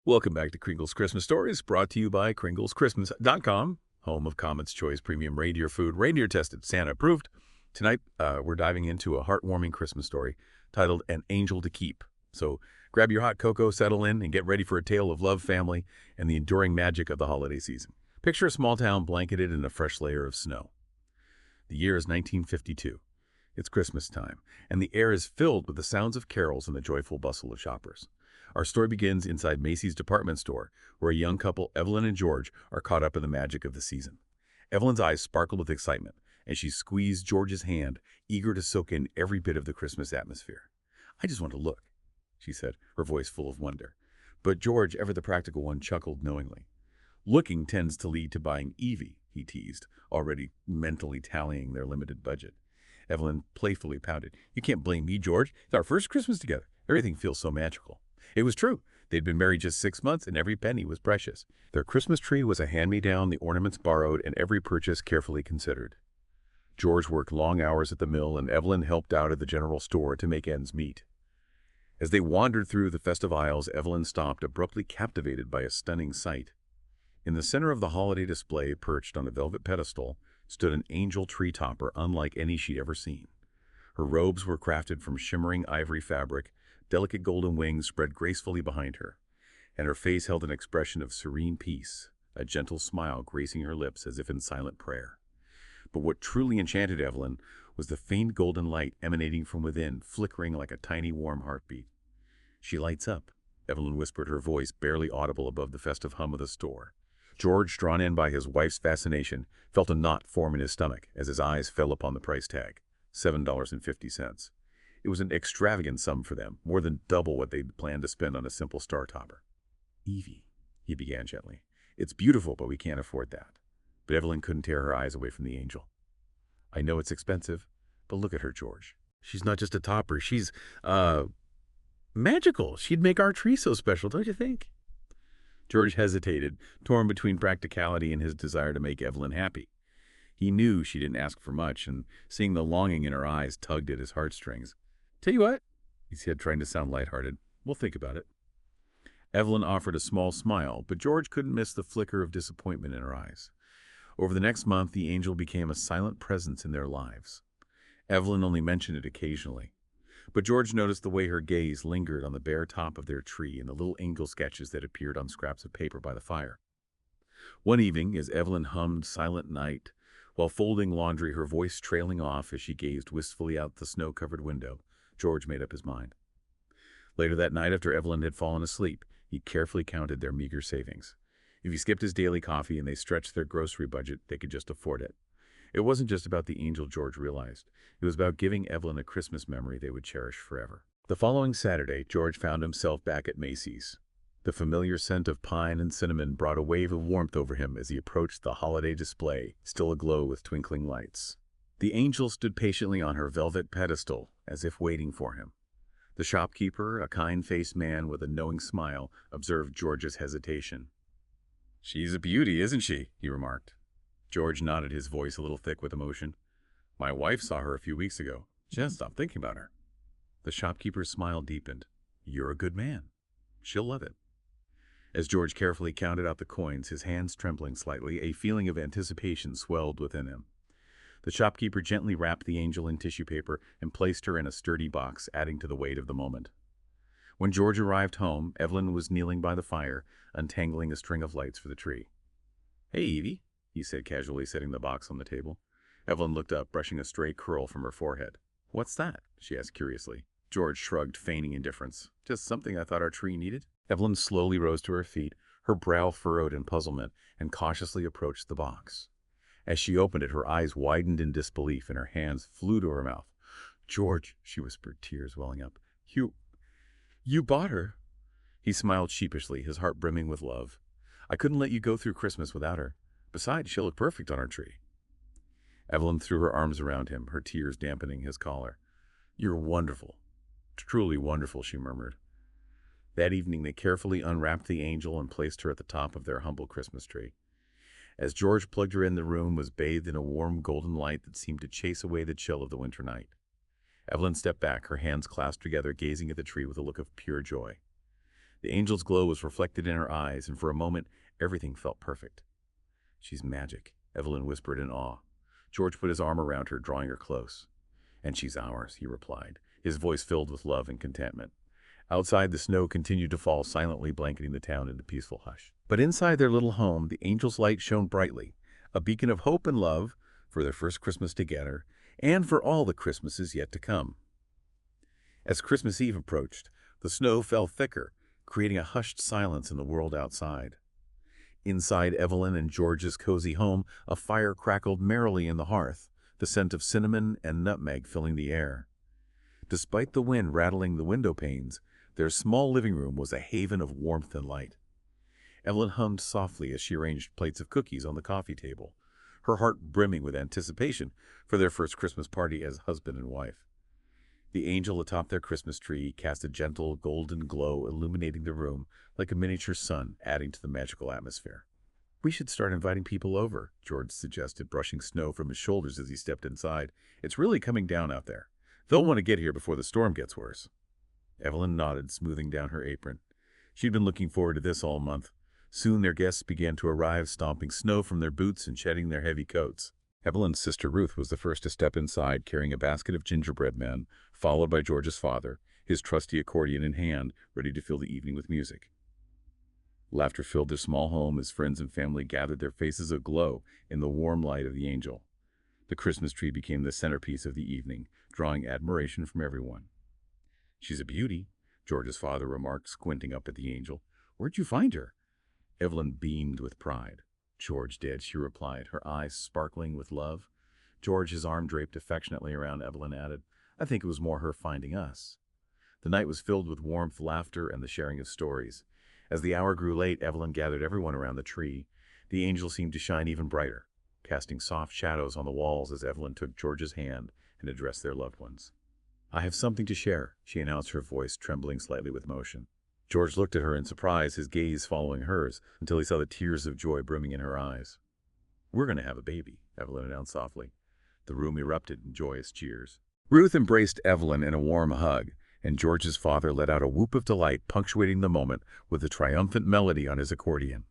Welcome back to Kringle's Christmas Stories, brought to you by KringlesChristmas.com, home of Comet's Choice Premium Reindeer Food, reindeer tested, Santa approved. Tonight, we're diving into a heartwarming Christmas story titled An Angel to Keep. So grab your hot cocoa, settle in, and get ready for a tale of love, family, and the enduring magic of the holiday season. Picture a small town blanketed in a fresh layer of snow. The year is 1952. It's Christmas time, and the air is filled with the sounds of carols and the joyful bustle of shoppers. Our story begins inside Macy's department store, where a young couple, Evelyn and George, are caught up in the magic of the season. Evelyn's eyes sparkled with excitement, and she squeezed George's hand, eager to soak in every bit of the Christmas atmosphere. "I just want to look," she said, her voice full of wonder. But George, ever the practical one, chuckled knowingly. "Looking tends to lead to buying Evie," he teased, already mentally tallying their limited budget. Evelyn playfully pouted. "You can't blame me, George. It's our first Christmas together. Everything feels so magical." It was true. They'd been married just 6 months, and every penny was precious. Their Christmas tree was a hand-me-down, the ornaments borrowed, and every purchase carefully considered. George worked long hours at the mill, and Evelyn helped out at the general store to make ends meet. As they wandered through the festive aisles, Evelyn stopped, abruptly captivated by a stunning sight. In the center of the holiday display, perched on a velvet pedestal, stood an angel tree topper unlike any she'd ever seen. Her robes were crafted from shimmering ivory fabric, delicate golden wings spread gracefully behind her, and her face held an expression of serene peace, a gentle smile gracing her lips as if in silent prayer. But what truly enchanted Evelyn was the faint golden light emanating from within, flickering like a tiny warm heartbeat. "She lights up," Evelyn whispered, her voice barely audible above the festive hum of the store. George, drawn in by his wife's fascination, felt a knot form in his stomach as his eyes fell upon the price tag, $7.50. It was an extravagant sum for them, more than double what they'd planned to spend on a simple star topper. "Evie," he began gently, "it's beautiful, but we can't afford that." But Evelyn couldn't tear her eyes away from the angel. "I know it's expensive, but look at her, George. She's not just a topper. She's, magical. She'd make our tree so special, don't you think?" George hesitated, torn between practicality and his desire to make Evelyn happy. He knew she didn't ask for much, and seeing the longing in her eyes tugged at his heartstrings. "Tell you what," he said, trying to sound lighthearted, "we'll think about it." Evelyn offered a small smile, but George couldn't miss the flicker of disappointment in her eyes. Over the next month, the angel became a silent presence in their lives. Evelyn only mentioned it occasionally, but George noticed the way her gaze lingered on the bare top of their tree and the little angel sketches that appeared on scraps of paper by the fire. One evening, as Evelyn hummed Silent Night, while folding laundry, her voice trailing off as she gazed wistfully out the snow-covered window, George made up his mind. Later that night, after Evelyn had fallen asleep, he carefully counted their meager savings. If he skipped his daily coffee and they stretched their grocery budget, they could just afford it. It wasn't just about the angel, George realized. It was about giving Evelyn a Christmas memory they would cherish forever. The following Saturday, George found himself back at Macy's. The familiar scent of pine and cinnamon brought a wave of warmth over him as he approached the holiday display, still aglow with twinkling lights. The angel stood patiently on her velvet pedestal, as if waiting for him. The shopkeeper, a kind-faced man with a knowing smile, observed George's hesitation. "She's a beauty, isn't she?" he remarked. George nodded, his voice a little thick with emotion. "My wife saw her a few weeks ago. Just stopped thinking about her." The shopkeeper's smile deepened. "You're a good man. She'll love it." As George carefully counted out the coins, his hands trembling slightly, a feeling of anticipation swelled within him. The shopkeeper gently wrapped the angel in tissue paper and placed her in a sturdy box, adding to the weight of the moment. When George arrived home, Evelyn was kneeling by the fire, untangling a string of lights for the tree. "Hey, Evie," he said casually, setting the box on the table. Evelyn looked up, brushing a stray curl from her forehead. "What's that?" she asked curiously. George shrugged, feigning indifference. "Just something I thought our tree needed." Evelyn slowly rose to her feet, her brow furrowed in puzzlement, and cautiously approached the box. As she opened it, her eyes widened in disbelief, and her hands flew to her mouth. "George," she whispered, tears welling up, You bought her." He smiled sheepishly, his heart brimming with love. "I couldn't let you go through Christmas without her. Besides, she'll look perfect on our tree." Evelyn threw her arms around him, her tears dampening his collar. "You're wonderful. Truly wonderful," she murmured. That evening, they carefully unwrapped the angel and placed her at the top of their humble Christmas tree. As George plugged her in, the room was bathed in a warm golden light that seemed to chase away the chill of the winter night. Evelyn stepped back, her hands clasped together, gazing at the tree with a look of pure joy. The angel's glow was reflected in her eyes, and for a moment, everything felt perfect. "She's magic," Evelyn whispered in awe. George put his arm around her, drawing her close. "And she's ours," he replied, his voice filled with love and contentment. Outside, the snow continued to fall, silently blanketing the town into peaceful hush. But inside their little home, the angel's light shone brightly, a beacon of hope and love for their first Christmas together, and for all the Christmases yet to come. As Christmas Eve approached, the snow fell thicker, creating a hushed silence in the world outside. Inside Evelyn and George's cozy home, a fire crackled merrily in the hearth, the scent of cinnamon and nutmeg filling the air. Despite the wind rattling the window panes, their small living room was a haven of warmth and light. Evelyn hummed softly as she arranged plates of cookies on the coffee table, her heart brimming with anticipation for their first Christmas party as husband and wife. The angel atop their Christmas tree cast a gentle golden glow, illuminating the room like a miniature sun, adding to the magical atmosphere. "We should start inviting people over," George suggested, brushing snow from his shoulders as he stepped inside. "It's really coming down out there. They'll want to get here before the storm gets worse." Evelyn nodded, smoothing down her apron. She'd been looking forward to this all month. Soon their guests began to arrive, stomping snow from their boots and shedding their heavy coats. Evelyn's sister Ruth was the first to step inside, carrying a basket of gingerbread men, followed by George's father, his trusty accordion in hand, ready to fill the evening with music. Laughter filled their small home as friends and family gathered, their faces aglow in the warm light of the angel. The Christmas tree became the centerpiece of the evening, drawing admiration from everyone. "She's a beauty," George's father remarked, squinting up at the angel. "Where'd you find her?" Evelyn beamed with pride. "George did," she replied, her eyes sparkling with love. George, his arm draped affectionately around Evelyn, added, "I think it was more her finding us." The night was filled with warmth, laughter, and the sharing of stories. As the hour grew late, Evelyn gathered everyone around the tree. The angel seemed to shine even brighter, casting soft shadows on the walls as Evelyn took George's hand and addressed their loved ones. "I have something to share," she announced, her voice trembling slightly with emotion. George looked at her in surprise, his gaze following hers, until he saw the tears of joy brimming in her eyes. "We're going to have a baby," Evelyn announced softly. The room erupted in joyous cheers. Ruth embraced Evelyn in a warm hug, and George's father let out a whoop of delight, punctuating the moment with a triumphant melody on his accordion.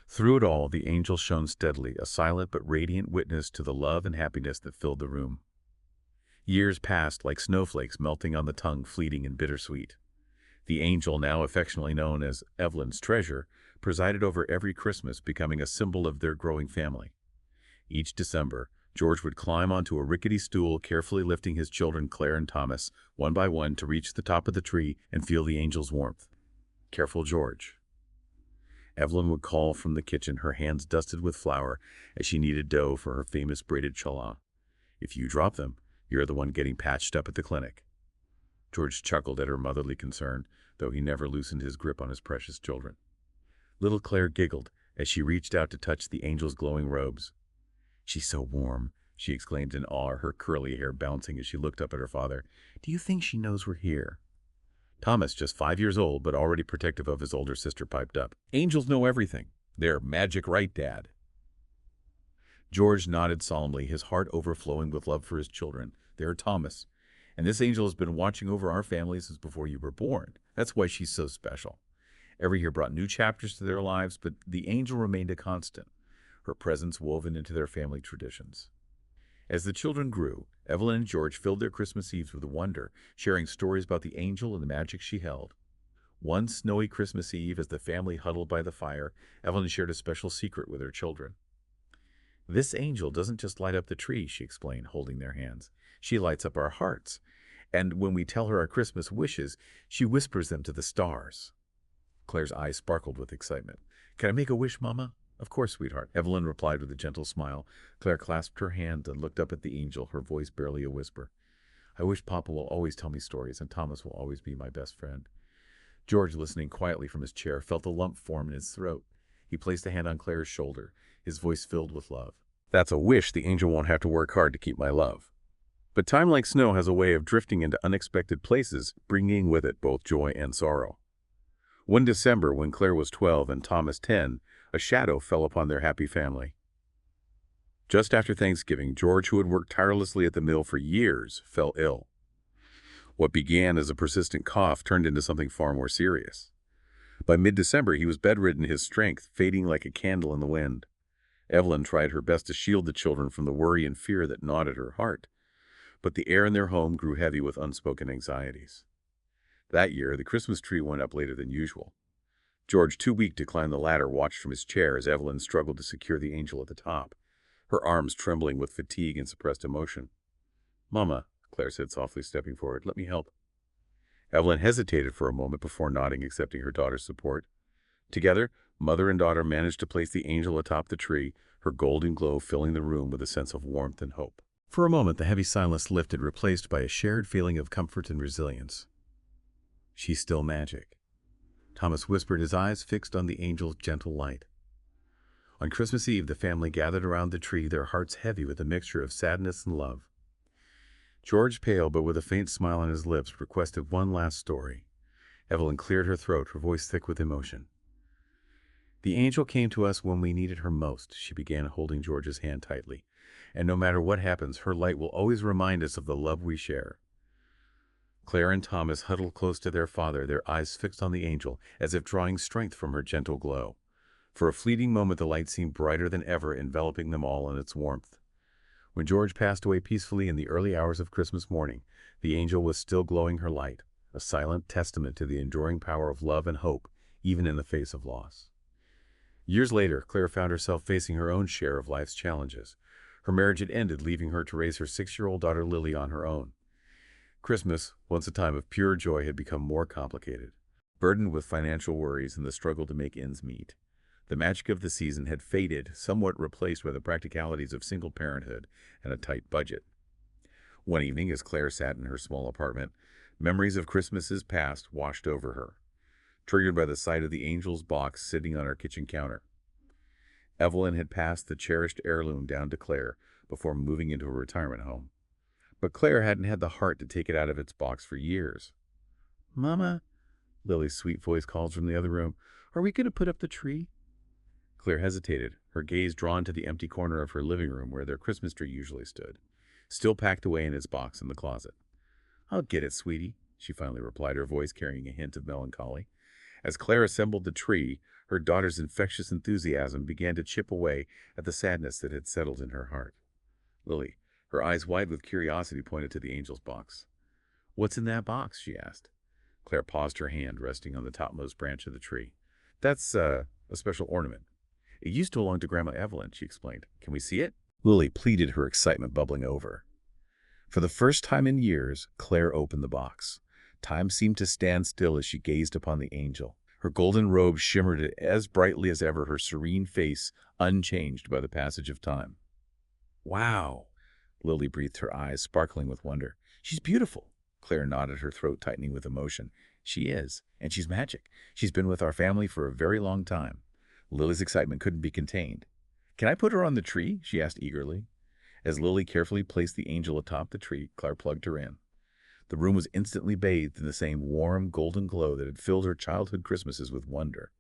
Through it all, the angel shone steadily, a silent but radiant witness to the love and happiness that filled the room. Years passed like snowflakes melting on the tongue, fleeting and bittersweet. The angel, now affectionately known as Evelyn's treasure, presided over every Christmas, becoming a symbol of their growing family. Each December, George would climb onto a rickety stool, carefully lifting his children Claire and Thomas, one by one, to reach the top of the tree and feel the angel's warmth. "Careful, George." Evelyn would call from the kitchen, her hands dusted with flour as she kneaded dough for her famous braided challah. "If you drop them, you're the one getting patched up at the clinic." George chuckled at her motherly concern, though he never loosened his grip on his precious children. Little Claire giggled as she reached out to touch the angel's glowing robes. "She's so warm," she exclaimed in awe, her curly hair bouncing as she looked up at her father. "Do you think she knows we're here?" Thomas, just 5 years old but already protective of his older sister, piped up, "Angels know everything. They're magic, right, Dad?" George nodded solemnly, his heart overflowing with love for his children. "They're Thomas. And this angel has been watching over our family since before you were born. That's why she's so special." Every year brought new chapters to their lives, but the angel remained a constant, her presence woven into their family traditions. As the children grew, Evelyn and George filled their Christmas Eves with wonder, sharing stories about the angel and the magic she held. One snowy Christmas Eve, as the family huddled by the fire, Evelyn shared a special secret with her children. "This angel doesn't just light up the tree," she explained, holding their hands. "She lights up our hearts. And when we tell her our Christmas wishes, she whispers them to the stars." Claire's eyes sparkled with excitement. "Can I make a wish, Mama?" "Of course, sweetheart," Evelyn replied with a gentle smile. Claire clasped her hand and looked up at the angel, her voice barely a whisper. "I wish Papa will always tell me stories, and Thomas will always be my best friend." George, listening quietly from his chair, felt a lump form in his throat. He placed a hand on Claire's shoulder, his voice filled with love. "That's a wish the angel won't have to work hard to keep my love." But time, like snow, has a way of drifting into unexpected places, bringing with it both joy and sorrow. One December, when Claire was 12 and Thomas 10, a shadow fell upon their happy family. Just after Thanksgiving, George, who had worked tirelessly at the mill for years, fell ill. What began as a persistent cough turned into something far more serious. By mid-December, he was bedridden, his strength fading like a candle in the wind. Evelyn tried her best to shield the children from the worry and fear that gnawed at her heart, but the air in their home grew heavy with unspoken anxieties. That year, the Christmas tree went up later than usual. George, too weak to climb the ladder, watched from his chair as Evelyn struggled to secure the angel at the top, her arms trembling with fatigue and suppressed emotion. "Mama," Claire said softly, stepping forward, "let me help." Evelyn hesitated for a moment before nodding, accepting her daughter's support. Together, mother and daughter managed to place the angel atop the tree, her golden glow filling the room with a sense of warmth and hope. For a moment, the heavy silence lifted, replaced by a shared feeling of comfort and resilience. "She's still magic," Thomas whispered, his eyes fixed on the angel's gentle light. On Christmas Eve, the family gathered around the tree, their hearts heavy with a mixture of sadness and love. George, pale but with a faint smile on his lips, requested one last story. Evelyn cleared her throat, her voice thick with emotion. "The angel came to us when we needed her most," she began, holding George's hand tightly. "And no matter what happens, her light will always remind us of the love we share." Claire and Thomas huddled close to their father, their eyes fixed on the angel, as if drawing strength from her gentle glow. For a fleeting moment, the light seemed brighter than ever, enveloping them all in its warmth. When George passed away peacefully in the early hours of Christmas morning, the angel was still glowing her light, a silent testament to the enduring power of love and hope, even in the face of loss. Years later, Claire found herself facing her own share of life's challenges. Her marriage had ended, leaving her to raise her 6-year-old daughter Lily on her own. Christmas, once a time of pure joy, had become more complicated, burdened with financial worries and the struggle to make ends meet. The magic of the season had faded, somewhat replaced by the practicalities of single parenthood and a tight budget. One evening, as Claire sat in her small apartment, memories of Christmases past washed over her, triggered by the sight of the angel's box sitting on her kitchen counter. Evelyn had passed the cherished heirloom down to Claire before moving into a retirement home. But Claire hadn't had the heart to take it out of its box for years. "Mama," Lily's sweet voice called from the other room, "are we going to put up the tree?" Claire hesitated, her gaze drawn to the empty corner of her living room where their Christmas tree usually stood, still packed away in its box in the closet. "I'll get it, sweetie," she finally replied, her voice carrying a hint of melancholy. As Claire assembled the tree, her daughter's infectious enthusiasm began to chip away at the sadness that had settled in her heart. Lily, her eyes wide with curiosity, pointed to the angel's box. "What's in that box?" she asked. Claire paused, her hand resting on the topmost branch of the tree. "That's a special ornament. It used to belong to Grandma Evelyn," she explained. "Can we see it?" Lily pleaded, her excitement bubbling over. For the first time in years, Claire opened the box. Time seemed to stand still as she gazed upon the angel. Her golden robe shimmered as brightly as ever, her serene face unchanged by the passage of time. "Wow," Lily breathed, her eyes sparkling with wonder. "She's beautiful." Claire nodded, her throat tightening with emotion. "She is, and she's magic. She's been with our family for a very long time." Lily's excitement couldn't be contained. "Can I put her on the tree?" she asked eagerly. As Lily carefully placed the angel atop the tree, Claire plugged her in. The room was instantly bathed in the same warm, golden glow that had filled her childhood Christmases with wonder.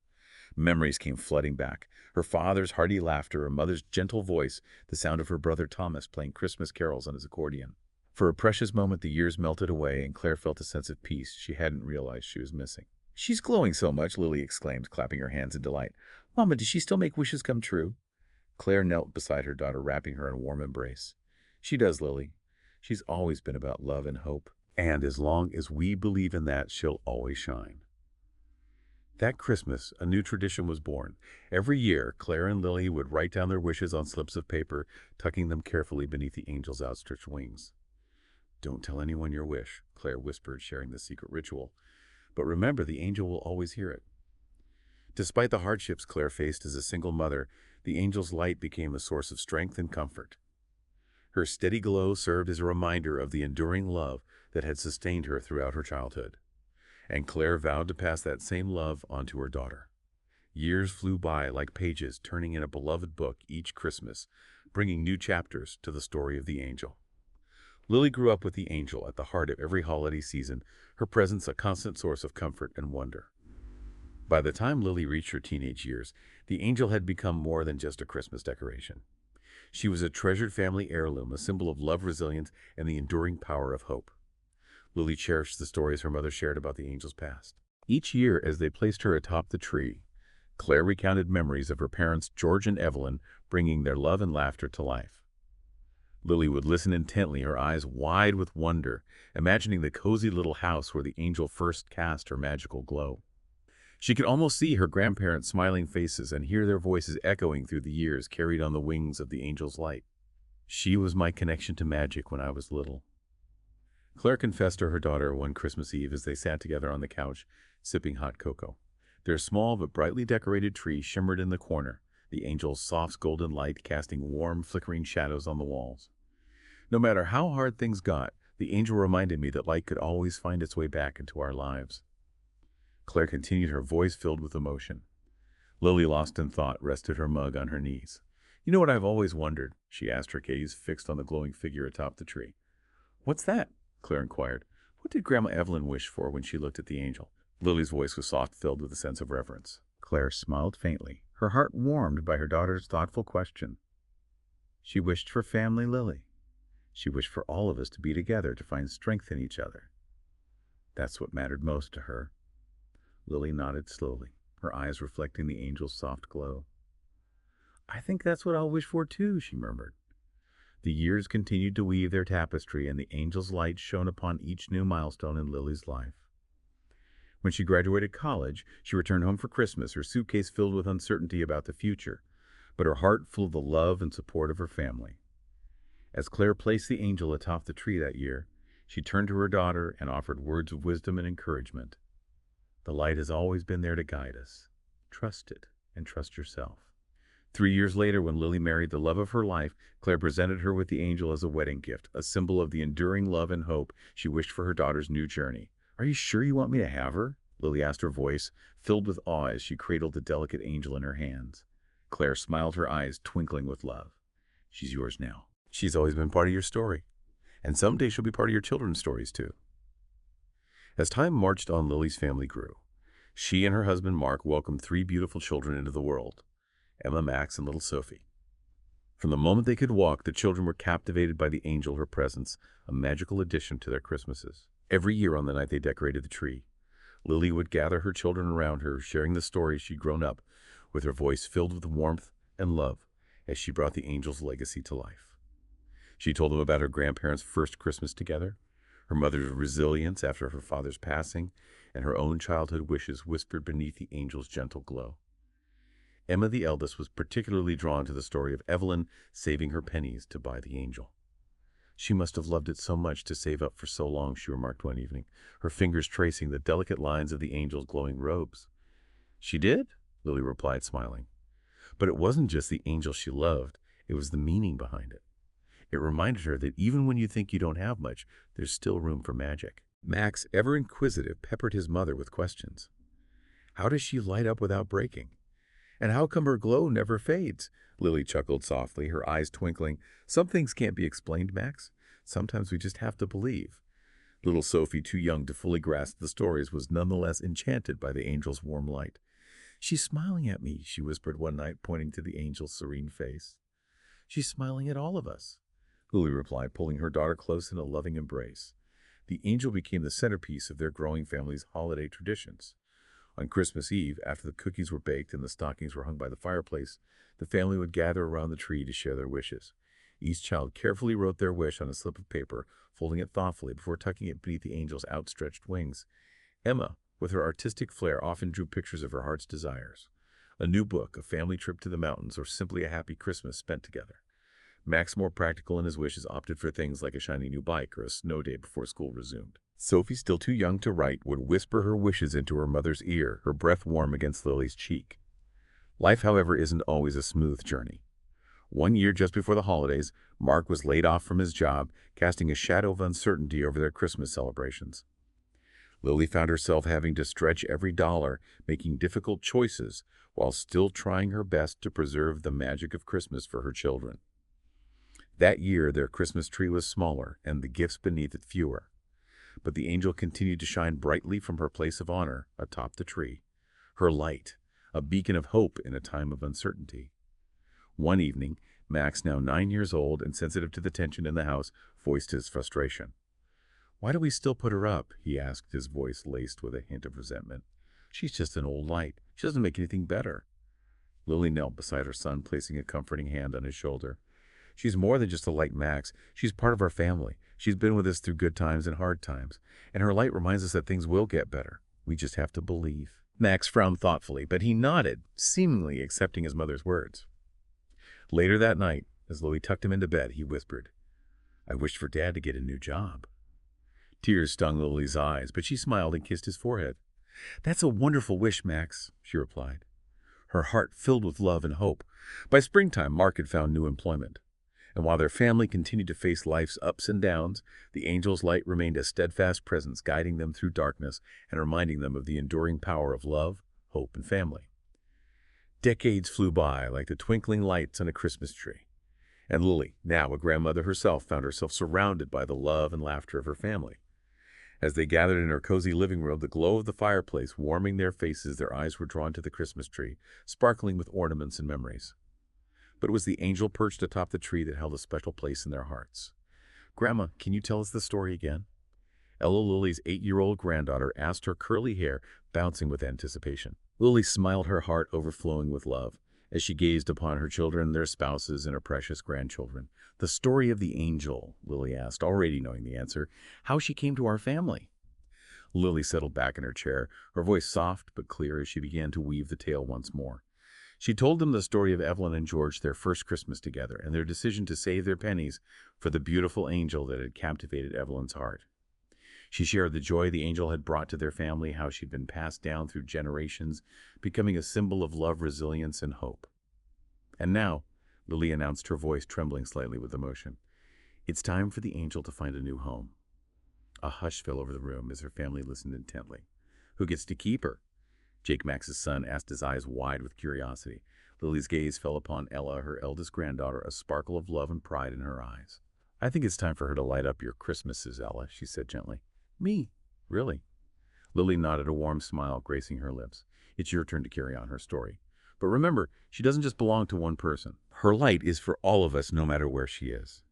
Memories came flooding back. Her father's hearty laughter, her mother's gentle voice, the sound of her brother Thomas playing Christmas carols on his accordion. For a precious moment, the years melted away, and Claire felt a sense of peace she hadn't realized she was missing. "She's glowing so much," Lily exclaimed, clapping her hands in delight. "Mama, does she still make wishes come true?" Claire knelt beside her daughter, wrapping her in a warm embrace. "She does, Lily. She's always been about love and hope. And as long as we believe in that, she'll always shine." That Christmas, a new tradition was born. Every year, Claire and Lily would write down their wishes on slips of paper, tucking them carefully beneath the angel's outstretched wings. "Don't tell anyone your wish," Claire whispered, sharing the secret ritual. "But remember, the angel will always hear it." Despite the hardships Claire faced as a single mother, the angel's light became a source of strength and comfort. Her steady glow served as a reminder of the enduring love that had sustained her throughout her childhood. And Claire vowed to pass that same love on to her daughter. Years flew by like pages turning in a beloved book each Christmas, bringing new chapters to the story of the angel. Lily grew up with the angel at the heart of every holiday season, her presence a constant source of comfort and wonder. By the time Lily reached her teenage years, the angel had become more than just a Christmas decoration. She was a treasured family heirloom, a symbol of love, resilience, and the enduring power of hope. Lily cherished the stories her mother shared about the angel's past. Each year, as they placed her atop the tree, Claire recounted memories of her parents, George and Evelyn, bringing their love and laughter to life. Lily would listen intently, her eyes wide with wonder, imagining the cozy little house where the angel first cast her magical glow. She could almost see her grandparents' smiling faces and hear their voices echoing through the years carried on the wings of the angel's light. She was my connection to magic when I was little. Claire confessed to her daughter one Christmas Eve as they sat together on the couch, sipping hot cocoa. Their small but brightly decorated tree shimmered in the corner, the angel's soft golden light casting warm, flickering shadows on the walls. No matter how hard things got, the angel reminded me that light could always find its way back into our lives. Claire continued, her voice filled with emotion. Lily, lost in thought, rested her mug on her knees. "You know what I've always wondered?" she asked, her gaze fixed on the glowing figure atop the tree. "What's that?" Claire inquired. "What did Grandma Evelyn wish for when she looked at the angel?" Lily's voice was soft, filled with a sense of reverence. Claire smiled faintly, her heart warmed by her daughter's thoughtful question. "She wished for family, Lily. She wished for all of us to be together, to find strength in each other. That's what mattered most to her." Lily nodded slowly, her eyes reflecting the angel's soft glow. "I think that's what I'll wish for too," she murmured. The years continued to weave their tapestry, and the angel's light shone upon each new milestone in Lily's life. When she graduated college, she returned home for Christmas, her suitcase filled with uncertainty about the future, but her heart full of the love and support of her family. As Claire placed the angel atop the tree that year, she turned to her daughter and offered words of wisdom and encouragement. "The light has always been there to guide us. Trust it, and trust yourself." 3 years later, when Lily married the love of her life, Claire presented her with the angel as a wedding gift, a symbol of the enduring love and hope she wished for her daughter's new journey. "Are you sure you want me to have her?" Lily asked, her voice filled with awe as she cradled the delicate angel in her hands. Claire smiled, her eyes twinkling with love. "She's yours now. She's always been part of your story, and someday she'll be part of your children's stories too." As time marched on, Lily's family grew. She and her husband Mark welcomed 3 beautiful children into the world: Emma, Max, and little Sophie. From the moment they could walk, the children were captivated by the angel, her presence, a magical addition to their Christmases. Every year on the night they decorated the tree, Lily would gather her children around her, sharing the stories she'd grown up with, her voice filled with warmth and love as she brought the angel's legacy to life. She told them about her grandparents' first Christmas together, her mother's resilience after her father's passing, and her own childhood wishes whispered beneath the angel's gentle glow. Emma, the eldest, was particularly drawn to the story of Evelyn saving her pennies to buy the angel. "She must have loved it so much to save up for so long," she remarked one evening, her fingers tracing the delicate lines of the angel's glowing robes. "She did?" Lily replied, smiling. "But it wasn't just the angel she loved, it was the meaning behind it. It reminded her that even when you think you don't have much, there's still room for magic." Max, ever inquisitive, peppered his mother with questions. "How does she light up without breaking? And how come her glow never fades?" Lily chuckled softly, her eyes twinkling. "Some things can't be explained, Max. Sometimes we just have to believe." Little Sophie, too young to fully grasp the stories, was nonetheless enchanted by the angel's warm light. "She's smiling at me," she whispered one night, pointing to the angel's serene face. "She's smiling at all of us," Lily replied, pulling her daughter close in a loving embrace. The angel became the centerpiece of their growing family's holiday traditions. On Christmas Eve, after the cookies were baked and the stockings were hung by the fireplace, the family would gather around the tree to share their wishes. Each child carefully wrote their wish on a slip of paper, folding it thoughtfully before tucking it beneath the angel's outstretched wings. Emma, with her artistic flair, often drew pictures of her heart's desires: a new book, a family trip to the mountains, or simply a happy Christmas spent together. Max, more practical in his wishes, opted for things like a shiny new bike or a snow day before school resumed. Sophie, still too young to write, would whisper her wishes into her mother's ear, her breath warm against Lily's cheek. Life, however, isn't always a smooth journey. One year, just before the holidays, Mark was laid off from his job, casting a shadow of uncertainty over their Christmas celebrations. Lily found herself having to stretch every dollar, making difficult choices, while still trying her best to preserve the magic of Christmas for her children. That year, their Christmas tree was smaller and the gifts beneath it fewer. But the angel continued to shine brightly from her place of honor atop the tree, her light, a beacon of hope in a time of uncertainty. One evening, Max, now 9 years old and sensitive to the tension in the house, voiced his frustration. "Why do we still put her up?" he asked, his voice laced with a hint of resentment. She's just an old light. She doesn't make anything better. Lily knelt beside her son, placing a comforting hand on his shoulder. She's more than just a light, Max. She's part of our family. She's been with us through good times and hard times, and her light reminds us that things will get better. We just have to believe. Max frowned thoughtfully, but he nodded, seemingly accepting his mother's words. Later that night, as Lily tucked him into bed, he whispered, "I wished for Dad to get a new job." Tears stung Lily's eyes, but she smiled and kissed his forehead. "That's a wonderful wish, Max," she replied, her heart filled with love and hope. By springtime, Mark had found new employment. And while their family continued to face life's ups and downs, the angel's light remained a steadfast presence, guiding them through darkness and reminding them of the enduring power of love, hope, and family. Decades flew by like the twinkling lights on a Christmas tree. And Lily, now a grandmother herself, found herself surrounded by the love and laughter of her family. As they gathered in her cozy living room, the glow of the fireplace warming their faces, their eyes were drawn to the Christmas tree, sparkling with ornaments and memories. But it was the angel perched atop the tree that held a special place in their hearts. "Grandma, can you tell us the story again?" Ella, Lily's 8-year-old granddaughter, asked, her curly hair bouncing with anticipation. Lily smiled, her heart overflowing with love, as she gazed upon her children, their spouses, and her precious grandchildren. "The story of the angel," Lily asked, already knowing the answer. "How she came to our family." Lily settled back in her chair, her voice soft but clear as she began to weave the tale once more. She told them the story of Evelyn and George, their first Christmas together, and their decision to save their pennies for the beautiful angel that had captivated Evelyn's heart. She shared the joy the angel had brought to their family, how she'd been passed down through generations, becoming a symbol of love, resilience, and hope. "And now," Lily announced, her voice trembling slightly with emotion, "it's time for the angel to find a new home." A hush fell over the room as her family listened intently. "Who gets to keep her?" Jake, Max's son, asked, his eyes wide with curiosity. Lily's gaze fell upon Ella, her eldest granddaughter, a sparkle of love and pride in her eyes. "I think it's time for her to light up your Christmases, Ella," she said gently. "Me? Really?" Lily nodded, a warm smile gracing her lips. "It's your turn to carry on her story. But remember, she doesn't just belong to one person. Her light is for all of us, no matter where she is."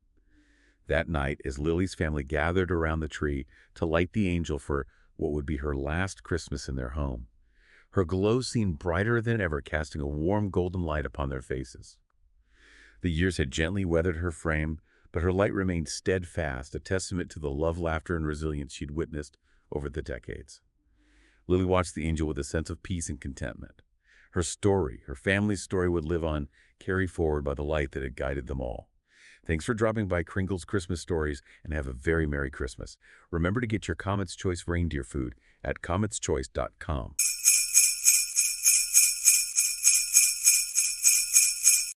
That night, as Lily's family gathered around the tree to light the angel for what would be her last Christmas in their home, her glow seemed brighter than ever, casting a warm golden light upon their faces. The years had gently weathered her frame, but her light remained steadfast, a testament to the love, laughter, and resilience she'd witnessed over the decades. Lily watched the angel with a sense of peace and contentment. Her story, her family's story, would live on, carried forward by the light that had guided them all. Thanks for dropping by Kringle's Christmas Stories, and have a very Merry Christmas. Remember to get your Comet's Choice reindeer food at cometschoice.com.